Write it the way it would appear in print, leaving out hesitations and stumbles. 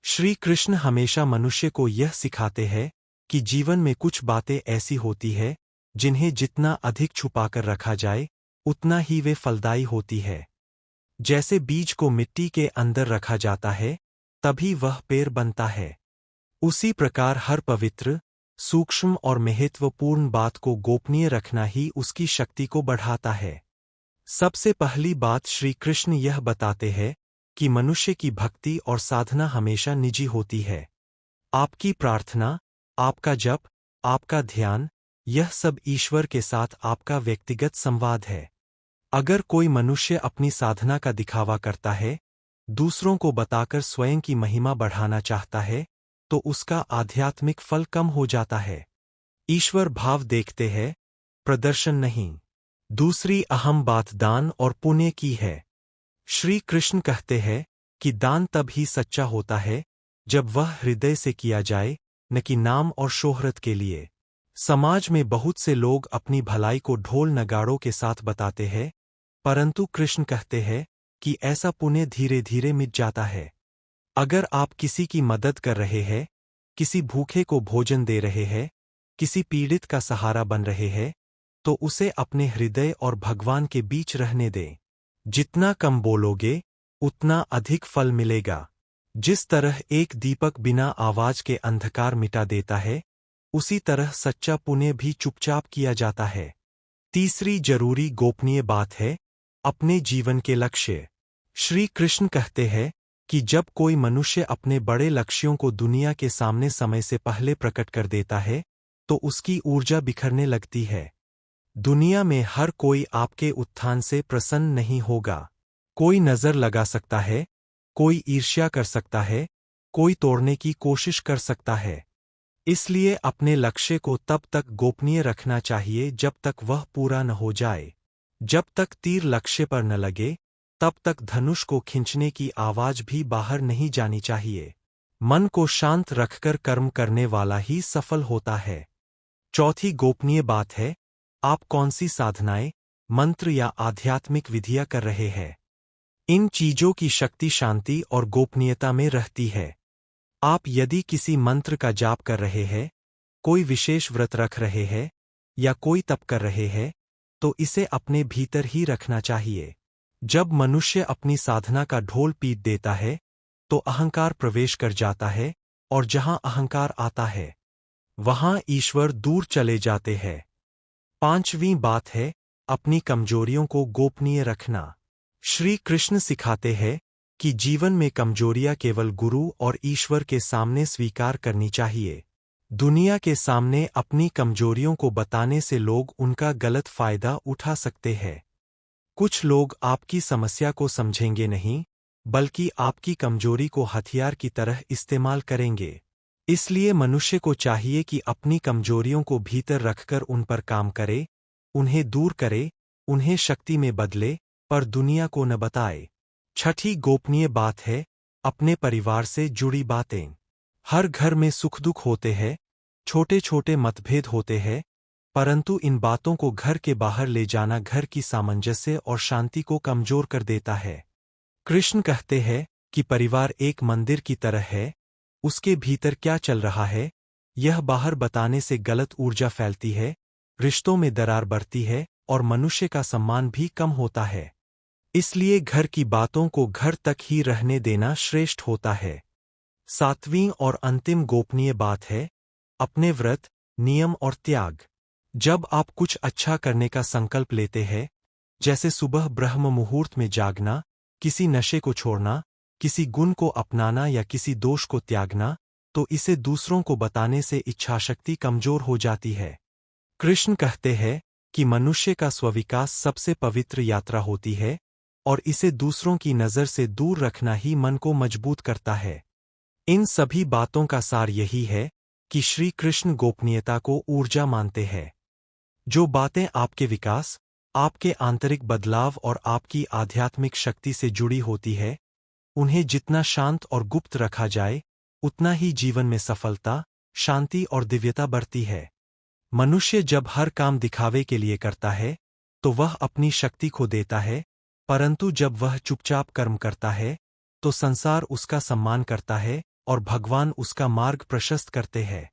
श्री कृष्ण हमेशा मनुष्य को यह सिखाते हैं कि जीवन में कुछ बातें ऐसी होती है जिन्हें जितना अधिक छुपाकर रखा जाए उतना ही वे फलदायी होती है। जैसे बीज को मिट्टी के अंदर रखा जाता है तभी वह पेड़ बनता है, उसी प्रकार हर पवित्र, सूक्ष्म और महत्वपूर्ण बात को गोपनीय रखना ही उसकी शक्ति को बढ़ाता है। सबसे पहली बात श्री कृष्ण यह बताते हैं कि मनुष्य की भक्ति और साधना हमेशा निजी होती है। आपकी प्रार्थना, आपका जप, आपका ध्यान, यह सब ईश्वर के साथ आपका व्यक्तिगत संवाद है। अगर कोई मनुष्य अपनी साधना का दिखावा करता है, दूसरों को बताकर स्वयं की महिमा बढ़ाना चाहता है, तो उसका आध्यात्मिक फल कम हो जाता है। ईश्वर भाव देखते हैं, प्रदर्शन नहीं। दूसरी अहम बात दान और पुण्य की है। श्री कृष्ण कहते हैं कि दान तब ही सच्चा होता है जब वह हृदय से किया जाए, न कि नाम और शोहरत के लिए। समाज में बहुत से लोग अपनी भलाई को ढोल नगाड़ों के साथ बताते हैं, परंतु कृष्ण कहते हैं कि ऐसा पुण्य धीरे धीरे मिट जाता है। अगर आप किसी की मदद कर रहे हैं, किसी भूखे को भोजन दे रहे हैं, किसी पीड़ित का सहारा बन रहे हैं, तो उसे अपने हृदय और भगवान के बीच रहने दें। जितना कम बोलोगे उतना अधिक फल मिलेगा। जिस तरह एक दीपक बिना आवाज के अंधकार मिटा देता है, उसी तरह सच्चा पुण्य भी चुपचाप किया जाता है। तीसरी जरूरी गोपनीय बात है अपने जीवन के लक्ष्य। श्री कृष्ण कहते हैं कि जब कोई मनुष्य अपने बड़े लक्ष्यों को दुनिया के सामने समय से पहले प्रकट कर देता है, तो उसकी ऊर्जा बिखरने लगती है। दुनिया में हर कोई आपके उत्थान से प्रसन्न नहीं होगा। कोई नजर लगा सकता है, कोई ईर्ष्या कर सकता है, कोई तोड़ने की कोशिश कर सकता है। इसलिए अपने लक्ष्य को तब तक गोपनीय रखना चाहिए जब तक वह पूरा न हो जाए। जब तक तीर लक्ष्य पर न लगे, तब तक धनुष को खींचने की आवाज भी बाहर नहीं जानी चाहिए। मन को शांत रखकर कर्म करने वाला ही सफल होता है। चौथी गोपनीय बात है, आप कौन सी साधनाएं, मंत्र या आध्यात्मिक विधियां कर रहे हैं। इन चीजों की शक्ति शांति और गोपनीयता में रहती है। आप यदि किसी मंत्र का जाप कर रहे हैं, कोई विशेष व्रत रख रहे हैं या कोई तप कर रहे हैं, तो इसे अपने भीतर ही रखना चाहिए। जब मनुष्य अपनी साधना का ढोल पीट देता है, तो अहंकार प्रवेश कर जाता है, और जहां अहंकार आता है, वहां ईश्वर दूर चले जाते हैं। पांचवीं बात है अपनी कमजोरियों को गोपनीय रखना। श्री कृष्ण सिखाते हैं कि जीवन में कमजोरियां केवल गुरु और ईश्वर के सामने स्वीकार करनी चाहिए। दुनिया के सामने अपनी कमजोरियों को बताने से लोग उनका गलत फायदा उठा सकते हैं। कुछ लोग आपकी समस्या को समझेंगे नहीं, बल्कि आपकी कमजोरी को हथियार की तरह इस्तेमाल करेंगे। इसलिए मनुष्य को चाहिए कि अपनी कमजोरियों को भीतर रखकर उन पर काम करे, उन्हें दूर करे, उन्हें शक्ति में बदले, पर दुनिया को न बताए। छठी गोपनीय बात है अपने परिवार से जुड़ी बातें। हर घर में सुख दुख होते हैं, छोटे छोटे मतभेद होते हैं, परंतु इन बातों को घर के बाहर ले जाना घर की सामंजस्य और शांति को कमजोर कर देता है। कृष्ण कहते हैं कि परिवार एक मंदिर की तरह है, उसके भीतर क्या चल रहा है, यह बाहर बताने से गलत ऊर्जा फैलती है, रिश्तों में दरार बढ़ती है और मनुष्य का सम्मान भी कम होता है। इसलिए घर की बातों को घर तक ही रहने देना श्रेष्ठ होता है। सातवीं और अंतिम गोपनीय बात है अपने व्रत, नियम और त्याग। जब आप कुछ अच्छा करने का संकल्प लेते हैं, जैसे सुबह ब्रह्म मुहूर्त में जागना, किसी नशे को छोड़ना, किसी गुण को अपनाना या किसी दोष को त्यागना, तो इसे दूसरों को बताने से इच्छाशक्ति कमजोर हो जाती है। कृष्ण कहते हैं कि मनुष्य का स्विकास सबसे पवित्र यात्रा होती है, और इसे दूसरों की नज़र से दूर रखना ही मन को मजबूत करता है। इन सभी बातों का सार यही है कि श्री कृष्ण गोपनीयता को ऊर्जा मानते हैं। जो बातें आपके विकास, आपके आंतरिक बदलाव और आपकी आध्यात्मिक शक्ति से जुड़ी होती है, उन्हें जितना शांत और गुप्त रखा जाए, उतना ही जीवन में सफलता, शांति और दिव्यता बढ़ती है। मनुष्य जब हर काम दिखावे के लिए करता है, तो वह अपनी शक्ति खो देता है, परंतु जब वह चुपचाप कर्म करता है, तो संसार उसका सम्मान करता है और भगवान उसका मार्ग प्रशस्त करते हैं।